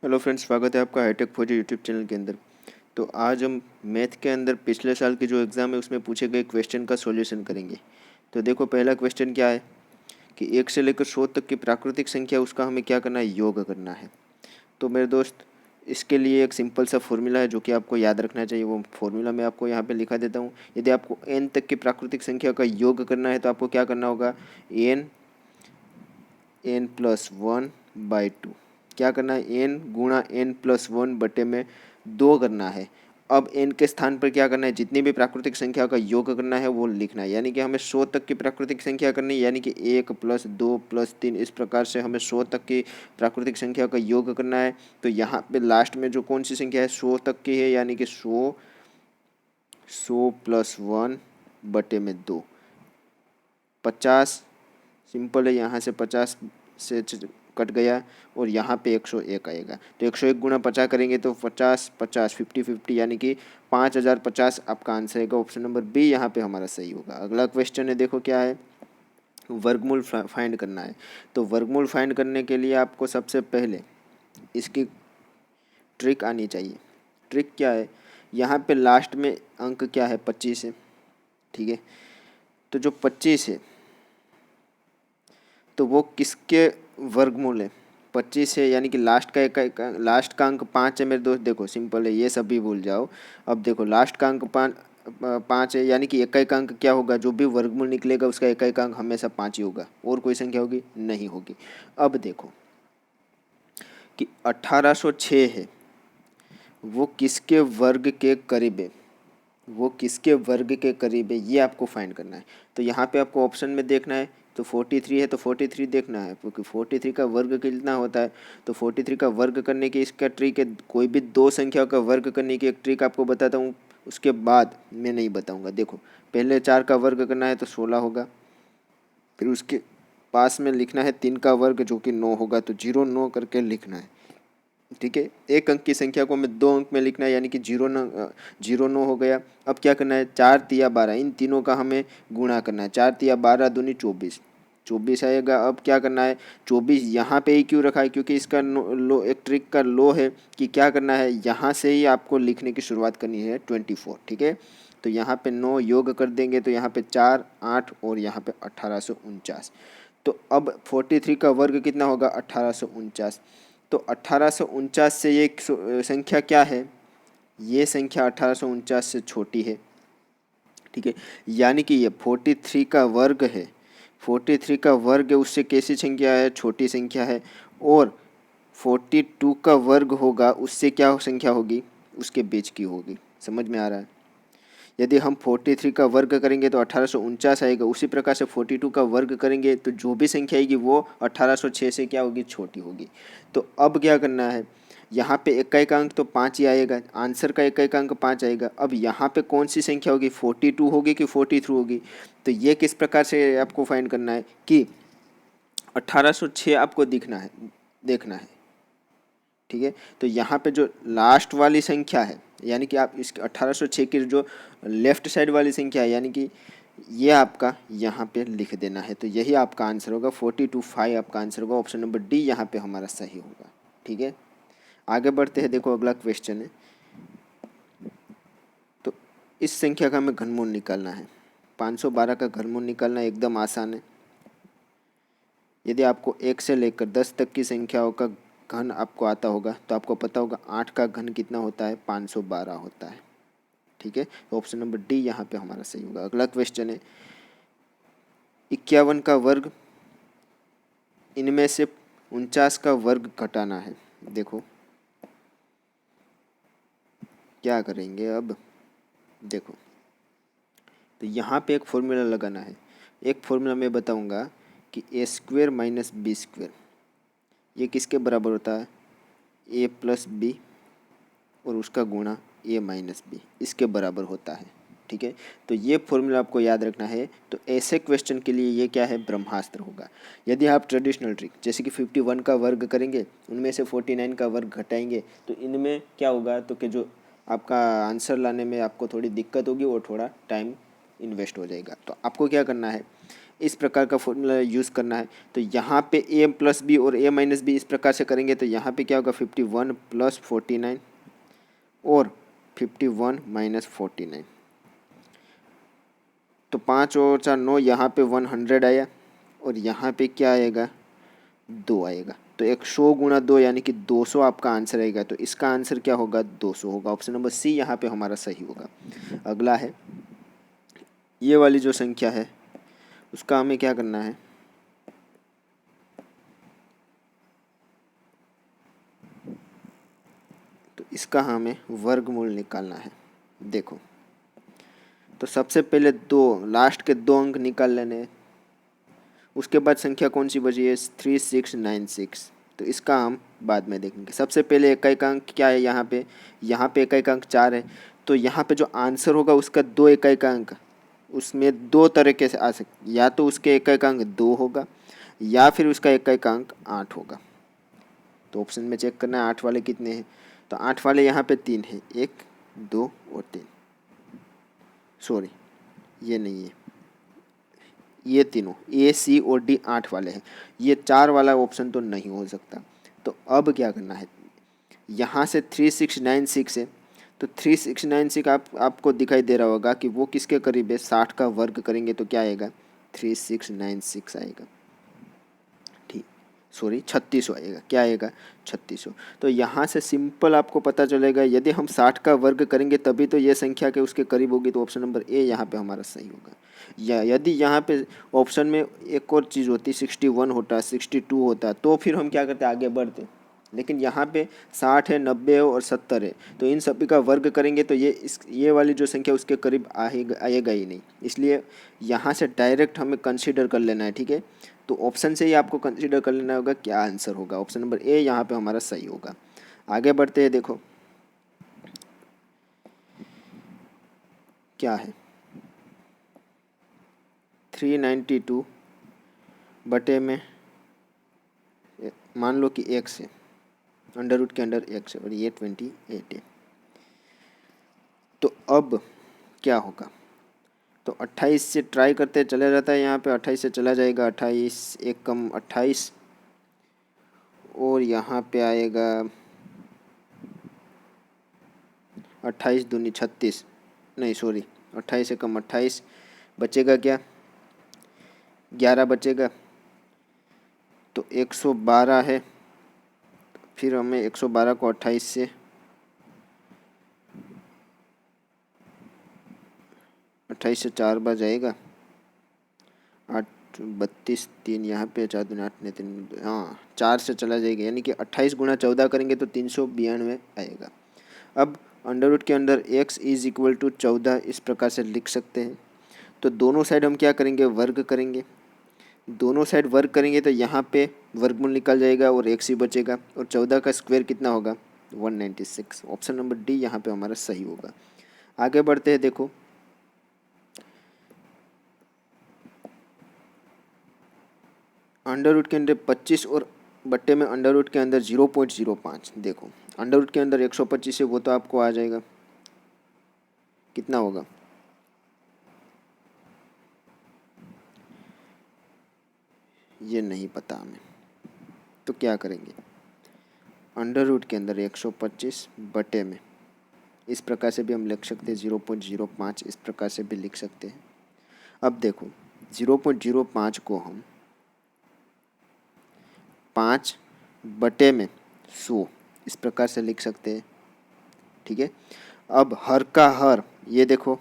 Hello friends, स्वागत है आपका हाईटेक फौजी यूट्यूब चैनल के अंदर। तो आज हम मैथ के अंदर पिछले साल की जो एग्ज़ाम है उसमें पूछे गए क्वेश्चन का सॉल्यूशन करेंगे। तो देखो, पहला क्वेश्चन क्या है कि 1 से लेकर 100 तक की प्राकृतिक संख्या उसका हमें क्या करना है, योग करना है। तो मेरे दोस्त, इसके लिए एक सिंपल सा फॉर्मूला है जो कि आपको याद रखना चाहिए। वो फॉर्मूला मैं आपको यहाँ पे लिखा देता हूँ। यदि आपको n तक की प्राकृतिक संख्या का योग करना है तो आपको क्या करना होगा, n+1/2। क्या करना है, n गुणा n+1/2 करना है। अब n के स्थान पर क्या करना है, जितनी भी प्राकृतिक संख्या का योग करना है वो लिखना है। यानी कि हमें 100 तक की प्राकृतिक संख्या करनी है, यानी कि 1 + 2 + 3, इस प्रकार से हमें 100 तक की प्राकृतिक संख्या का योग करना है। तो यहाँ पे लास्ट में जो कौन सी संख्या है, 100 तक की है, यानी कि 100 100+1/2 50। सिंपल है, यहाँ से 50 से कट गया और यहाँ पे 101 आएगा। तो 101 गुणा 50 करेंगे तो 50 50 50 यानी कि 5050 आपका आंसर है। ऑप्शन नंबर बी यहाँ पे हमारा सही होगा। अगला क्वेश्चन है, देखो क्या है, वर्गमूल फाइंड करना है। तो वर्गमूल फाइंड करने के लिए आपको सबसे पहले इसकी ट्रिक आनी चाहिए। ट्रिक क्या है, यहाँ पे लास्ट में अंक क्या है, 25 है। ठीक है, तो जो 25 है तो वो किसके वर्गमूल है, 25 है, यानी कि लास्ट का अंक 5 है। मेरे दोस्त देखो, सिंपल है, ये सभी भूल जाओ। अब देखो, लास्ट का अंक 5 है, यानी कि इकाई का अंक क्या होगा, जो भी वर्गमूल निकलेगा उसका इकाई का अंक हमेशा 5 ही होगा। और कोई संख्या होगी, नहीं होगी। अब देखो कि 1806 है, वो किसके वर्ग के करीब है, वो किसके वर्ग के करीब है, ये आपको फाइंड करना है। तो यहाँ पे आपको ऑप्शन में देखना है, तो 43 है तो 43 देखना है, क्योंकि 43 का वर्ग कितना होता है। तो 43 का वर्ग करने की इसका ट्रिक है, कोई भी दो संख्या का वर्ग करने की एक ट्रिक आपको बताता हूँ, उसके बाद मैं नहीं बताऊँगा। देखो, पहले 4 का वर्ग करना है तो 16 होगा, फिर उसके पास में लिखना है 3 का वर्ग जो कि 9 होगा, तो 0 9 करके लिखना है। ठीक है, एक अंक की संख्या को हमें दो अंक में लिखना है, यानी कि 0 9 हो गया। अब क्या करना है, 4 तिया 12, इन तीनों का हमें गुणा करना है। 4 तिया 12 दूनी 24, 24 आएगा। अब क्या करना है, 24 यहाँ पे ही क्यों रखा है, क्योंकि इसका लो एक ट्रिक का लो है कि क्या करना है, यहाँ से ही आपको लिखने की शुरुआत करनी है 24। ठीक है, तो यहाँ पे 9 योग कर देंगे तो यहाँ पे 4 8 और यहाँ पे 1849। तो अब 43 का वर्ग कितना होगा, 1849। तो 1849 से ये संख्या क्या है, ये संख्या 1849 से छोटी है। ठीक है, यानी कि ये 43 का वर्ग है, 43 का वर्ग है, उससे कैसी संख्या है, छोटी संख्या है। और 42 का वर्ग होगा, उससे क्या संख्या होगी, उसके बीच की होगी। समझ में आ रहा है। यदि हम 43 का वर्ग करेंगे तो 1849 आएगा, उसी प्रकार से 42 का वर्ग करेंगे तो जो भी संख्या आएगी वो 1806 से क्या होगी, छोटी होगी। तो अब क्या करना है, यहाँ पे इकाई का अंक तो 5 ही आएगा, आंसर का इकाई का अंक 5 आएगा। अब यहाँ पे कौन सी संख्या होगी, 42 होगी कि 43 होगी। तो ये किस प्रकार से आपको फाइंड करना है कि 1806 आपको देखना है। ठीक है, तो यहाँ पे जो लास्ट वाली संख्या है, यानी कि आप इस 1806 की जो लेफ्ट साइड वाली संख्या है, यानी कि ये आपका यहाँ पे लिख देना है। तो यही आपका आंसर होगा, 42 आपका आंसर होगा। ऑप्शन नंबर डी यहाँ पे हमारा सही होगा। ठीक है, आगे बढ़ते हैं। देखो, अगला क्वेश्चन है, तो इस संख्या का हमें घनमूल निकालना है। 512 का घनमूल निकालना एकदम आसान है। यदि आपको 1 से लेकर 10 तक की संख्याओं का घन आपको आता होगा तो आपको पता होगा 8 का घन कितना होता है, 512 होता है। ठीक है, तो ऑप्शन नंबर डी यहाँ पे हमारा सही होगा। अगला क्वेश्चन है, 51 का वर्ग, इनमें से 49 का वर्ग घटाना है। देखो क्या करेंगे अब, देखो, तो यहाँ पे एक फॉर्मूला लगाना है। एक फॉर्मूला मैं बताऊँगा कि a² - b², ये किसके बराबर होता है, a+b और उसका गुणा a-b, इसके बराबर होता है। ठीक है, तो ये फॉर्मूला आपको याद रखना है। तो ऐसे क्वेश्चन के लिए ये क्या है, ब्रह्मास्त्र होगा। यदि आप ट्रेडिशनल ट्रिक जैसे कि 51 का वर्ग करेंगे, उनमें से 49 का वर्ग घटाएंगे, तो इनमें क्या होगा, तो कि जो आपका आंसर लाने में आपको थोड़ी दिक्कत होगी और थोड़ा टाइम इन्वेस्ट हो जाएगा। तो आपको क्या करना है, इस प्रकार का फॉर्मूला यूज़ करना है। तो यहाँ पे ए प्लस बी और ए माइनस बी इस प्रकार से करेंगे तो यहाँ पे क्या होगा 51 प्लस 49 और 51 माइनस 49। तो 5 और 4 9, यहाँ पे 100 आया और यहाँ पे क्या आएगा 2 आएगा। तो 100 गुणा 2 यानी कि 200 आपका आंसर आएगा। तो इसका आंसर क्या होगा 200 होगा। ऑप्शन नंबर सी यहाँ पे हमारा सही होगा। अगला है ये वाली जो संख्या है उसका हमें क्या करना है, तो इसका हमें वर्गमूल निकालना है। देखो तो सबसे पहले लास्ट के 2 अंक निकाल लेने हैं। उसके बाद संख्या कौन सी बची है 3696। तो इसका हम बाद में देखेंगे। सबसे पहले इकाई अंक क्या है, यहाँ पे इकाई अंक 4 है। तो यहाँ पे जो आंसर होगा उसका 2 इकाई का अंक, उसमें 2 तरीके से आ सकते, या तो उसके इकाई का अंक 2 होगा या फिर उसका इकाई का अंक 8 होगा। तो ऑप्शन में चेक करना है 8 वाले कितने हैं। तो 8 वाले यहाँ पे 3 है, 1 2 और 3। सॉरी ये नहीं है, ये तीनों ए सी और डी 8 वाले हैं। ये 4 वाला ऑप्शन तो नहीं हो सकता। तो अब क्या करना है, यहाँ से 3696 है। तो 3696 आपको दिखाई दे रहा होगा कि वो किसके करीब है, 60 का वर्ग करेंगे तो क्या आएगा 3696 आएगा। ठीक, सॉरी 3600 आएगा। क्या आएगा 3600। तो यहाँ से सिंपल आपको पता चलेगा यदि हम 60 का वर्ग करेंगे तभी तो ये संख्या के उसके करीब होगी। तो ऑप्शन नंबर ए यहाँ पे हमारा सही होगा। या यदि यहाँ पे ऑप्शन में एक और चीज़ होती 61 होता 62 होता तो फिर हम क्या करते आगे बढ़ते। लेकिन यहाँ पे 60 है 90 है और 70 है। तो इन सभी का वर्ग करेंगे तो ये वाली जो संख्या उसके करीब आएगा ही नहीं। इसलिए यहाँ से डायरेक्ट हमें कंसीडर कर लेना है। ठीक है, तो ऑप्शन से ही आपको कंसीडर कर लेना होगा क्या आंसर होगा। ऑप्शन नंबर ए यहाँ पे हमारा सही होगा। आगे बढ़ते हैं। देखो क्या है 392 बटे में मान लो कि x है, अंडर रूट के अंडर x है और ये 28 है। तो अब क्या होगा, तो 28 से ट्राई करते चले जाता है। यहाँ पे 28 से चला जाएगा, 28 एक कम 28 और यहाँ पे आएगा 28 दूनी 36, नहीं सॉरी 28 से कम 28, बचेगा क्या 11 बचेगा। तो 112 है। फिर हमें 112 को 28 से 4 बार जाएगा, 8 32 3 यहाँ पे 4 दूनी 8 ने 3, हाँ 4 से चला जाएगा। यानी कि 28 गुणा 14 करेंगे तो 392 आएगा। अब अंडर रूट के अंदर x इज इक्वल टू 14 इस प्रकार से लिख सकते हैं। तो दोनों साइड हम क्या करेंगे वर्ग करेंगे। दोनों साइड वर्ग करेंगे तो यहाँ पे वर्गमूल निकल जाएगा और x ही बचेगा। और 14 का स्क्वायर कितना होगा 196। ऑप्शन नंबर डी यहाँ पे हमारा सही होगा। आगे बढ़ते हैं। देखो अंडर रूट के अंदर 25 और बट्टे में अंडर रूट के अंदर 0.05। देखो अंडर रूट के अंदर 125 है वो तो आपको आ जाएगा, कितना होगा ये नहीं पता हमें। तो क्या करेंगे, अंडर रूट के अंदर 125 बटे में इस प्रकार से भी हम लिख सकते हैं, 0.05 इस प्रकार से भी लिख सकते हैं। अब देखो 0.05 को हम 5 बटे में 100 इस प्रकार से लिख सकते हैं। ठीक है, अब हर का हर, ये देखो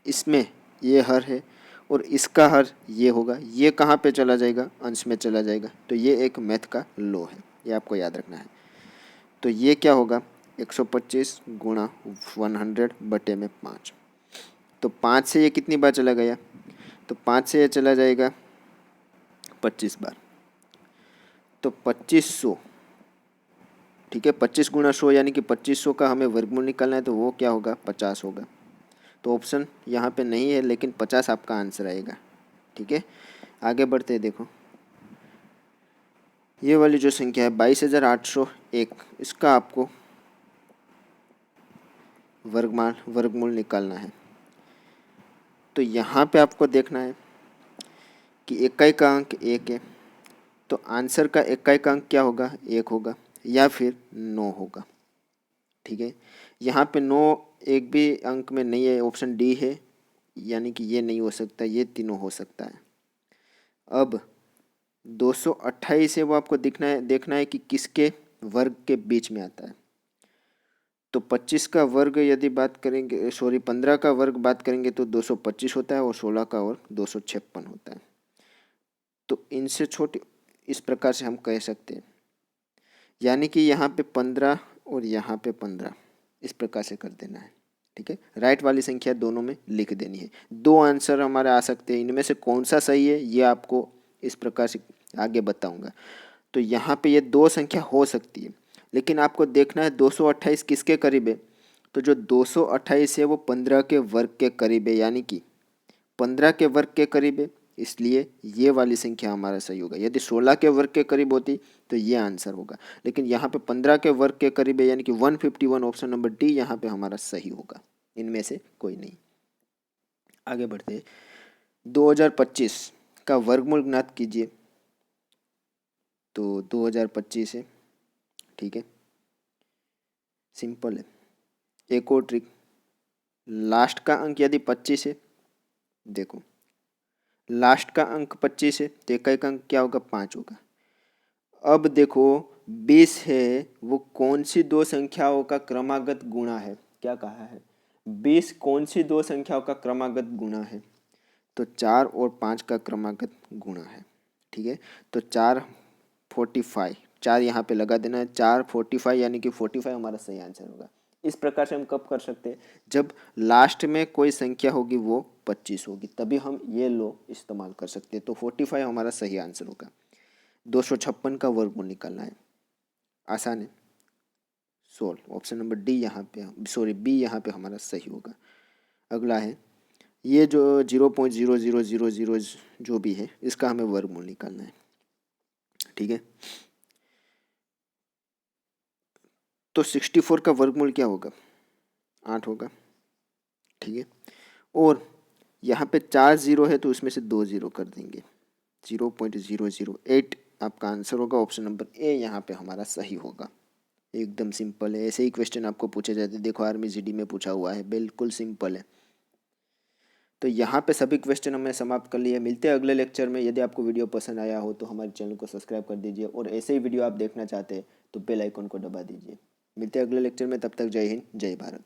इसमें ये हर है और इसका हर ये होगा, ये कहाँ पे चला जाएगा अंश में चला जाएगा। तो ये एक मैथ का लॉ है, ये आपको याद रखना है। तो ये क्या होगा 125 गुणा 100 बटे में 5। तो 5 से ये कितनी बार चला गया, तो 5 से ये चला जाएगा 25 बार। तो 2500, ठीक है 25 गुणा 100 यानी कि 2500 का हमें वर्गमूल निकालना है। तो वो क्या होगा 50 होगा। तो ऑप्शन यहाँ पे नहीं है लेकिन 50 आपका आंसर आएगा। ठीक है, आगे बढ़ते हैं। देखो ये वाली जो संख्या है 22,801, इसका आपको वर्गमूल निकालना है। तो यहाँ पे आपको देखना है कि इकाई का अंक 1 है, तो आंसर का इकाई का अंक क्या होगा, 1 होगा या फिर 9 होगा। ठीक है, यहाँ पे 9 एक भी अंक में नहीं है, ऑप्शन डी है, यानी कि ये नहीं हो सकता, ये तीनों हो सकता है। अब 228 है, वो आपको देखना है कि किसके वर्ग के बीच में आता है। तो 25 का वर्ग यदि बात करेंगे, सॉरी 15 का वर्ग बात करेंगे तो 225 होता है और 16 का वर्ग 256 होता है। तो इनसे छोटे इस प्रकार से हम कह सकते हैं, यानी कि यहाँ पे 15 और यहाँ पे 15 इस प्रकार से कर देना है। ठीक है, राइट वाली संख्या दोनों में लिख देनी है। दो आंसर हमारे आ सकते हैं, इनमें से कौन सा सही है ये आपको इस प्रकार से आगे बताऊंगा। तो यहाँ पे ये दो संख्या हो सकती है, लेकिन आपको देखना है 228 किसके करीब है। तो जो 228 है वो 15 के वर्ग के करीब है, यानी कि 15 के वर्ग के करीब है, इसलिए ये वाली संख्या हमारा सही होगा। यदि 16 के वर्ग के करीब होती तो ये आंसर होगा, लेकिन यहाँ पे 15 के वर्ग के करीब है, यानी कि 151, ऑप्शन नंबर डी यहाँ पे हमारा सही होगा, इनमें से कोई नहीं। आगे बढ़ते हैं, 2025 का वर्गमूल ज्ञात कीजिए। तो 2025 है, ठीक है, सिंपल है। एक और ट्रिक, लास्ट का अंक यदि 25 है, देखो लास्ट का अंक 25 है तो इकाई का अंक क्या होगा, 5 होगा। अब देखो 20 है, वो कौन सी दो संख्याओं का क्रमागत गुणा है, क्या कहा है, 20 कौन सी दो संख्याओं का क्रमागत गुणा है। तो 4 और 5 का क्रमागत गुणा है। ठीक है, तो 4 4 यहाँ पे लगा देना है, 4 यानी कि 45 हमारा सही आंसर होगा। इस प्रकार से हम कब कर सकते हैं, जब लास्ट में कोई संख्या होगी वो 25 होगी, तभी हम ये लो इस्तेमाल कर सकते हैं। तो 45 हमारा सही आंसर होगा। 256 का वर्गमूल निकालना है, आसान है, 16, ऑप्शन नंबर डी यहाँ पे, सॉरी बी यहाँ पे हमारा सही होगा। अगला है, ये जो 0.0000 जो भी है इसका हमें वर्गमूल निकालना है। ठीक है, तो 64 का वर्गमूल क्या होगा, 8 होगा। ठीक है, और यहाँ पे 4 जीरो है तो उसमें से 2 जीरो कर देंगे, 0.008 आपका आंसर होगा। ऑप्शन नंबर ए यहाँ पे हमारा सही होगा। एकदम सिंपल है, ऐसे ही क्वेश्चन आपको पूछे जाते हैं, देखो आर्मी जीडी में पूछा हुआ है, बिल्कुल सिंपल है। तो यहाँ पे सभी क्वेश्चन हमने समाप्त कर लिए। मिलते हैं अगले लेक्चर में। यदि आपको वीडियो पसंद आया हो तो हमारे चैनल को सब्सक्राइब कर दीजिए, और ऐसे ही वीडियो आप देखना चाहते हैं तो बेल आइकन को दबा दीजिए। मिलते हैं अगले लेक्चर में, तब तक जय हिंद, जय भारत।